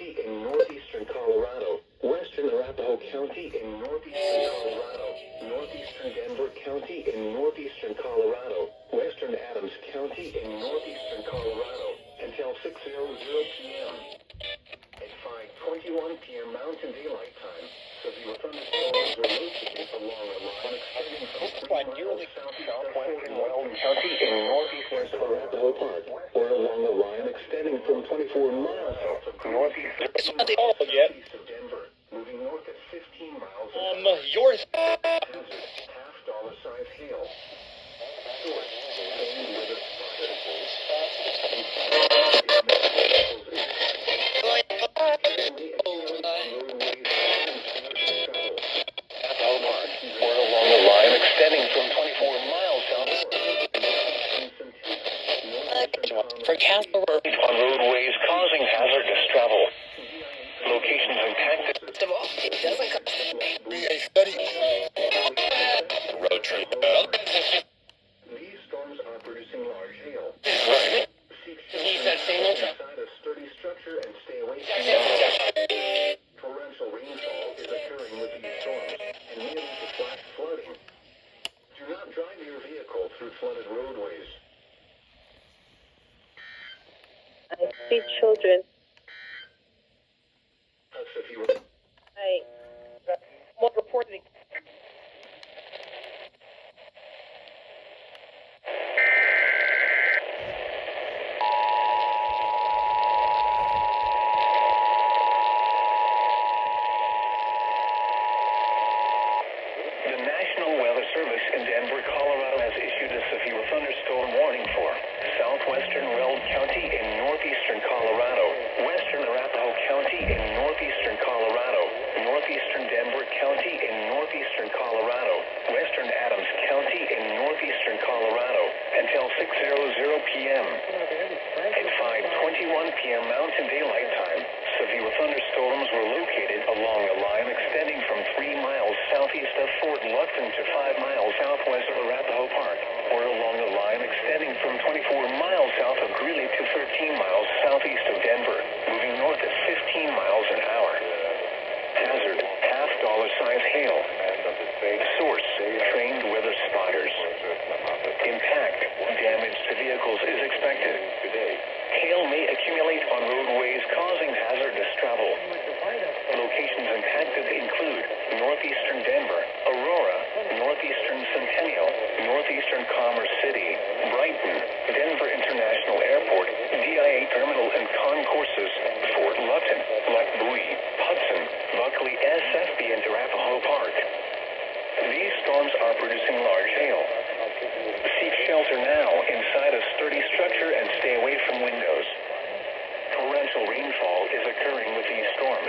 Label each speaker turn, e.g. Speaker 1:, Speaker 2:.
Speaker 1: County in northeastern Colorado, western Arapahoe County in northeastern Colorado, northeastern Denver County in northeastern Colorado, western Adams County in northeastern Colorado, until 6:00 p.m. At 5:21 p.m. Mountain Daylight Time, severe thunderstorms were located along a line extending from 3 miles southwestern Weld County in northeastern Arapahoe Park, or along a line extending from 24 miles south of northeastern Denver, moving north at 15 miles
Speaker 2: yours.
Speaker 1: hazard, half-dollar-size hail. Source, rain weather or along a line extending from 24 miles south
Speaker 2: For Castle
Speaker 1: on roadways causing hazardous travel. Locations impacted.
Speaker 2: it doesn't come to be a study. Road trip.
Speaker 1: These storms are producing large hail.
Speaker 2: Right.
Speaker 1: Seek
Speaker 2: He's
Speaker 1: shelter
Speaker 2: that single
Speaker 1: inside a sturdy structure and stay away from torrential rainfall is occurring with these storms and may lead to flash flooding. Do not drive your vehicle through flooded roadways.
Speaker 3: I see children.
Speaker 1: That's if you
Speaker 2: What reporting?
Speaker 1: The National Weather Service in Denver, Colorado has issued a severe thunderstorm warning for southwestern Weld County in northeastern Colorado, western Arapahoe County in northeastern Colorado, northeastern Denver County in northeastern Colorado, western Adams County in northeastern Colorado, until 6:00 p.m. At 5:21 p.m. Mountain Daylight Time, severe thunderstorms were located along a line extending from 3 miles southeast of Fort Lupton to 5 miles southwest of Arapahoe Park, or along a line extending from 24 miles south of Greeley to 13 miles southeast of Denver, moving north at 15 miles an hour. Hazard, half-dollar-size hail. Source, trained weather spotters. Impact, damage to vehicles is expected. Hail may accumulate on roadways causing hazardous travel. Locations impacted include northeastern Denver, Aurora, northeastern Centennial, northeastern Commerce City, Brighton, Denver International Airport, DIA Terminal and Concourses, Fort Lupton, Lac Bowie, Hudson, Buckley, SFB, and Arapahoe Park. These storms are producing large hail. Seek shelter now inside a sturdy structure and stay away from windows. Torrential rainfall is occurring with these storms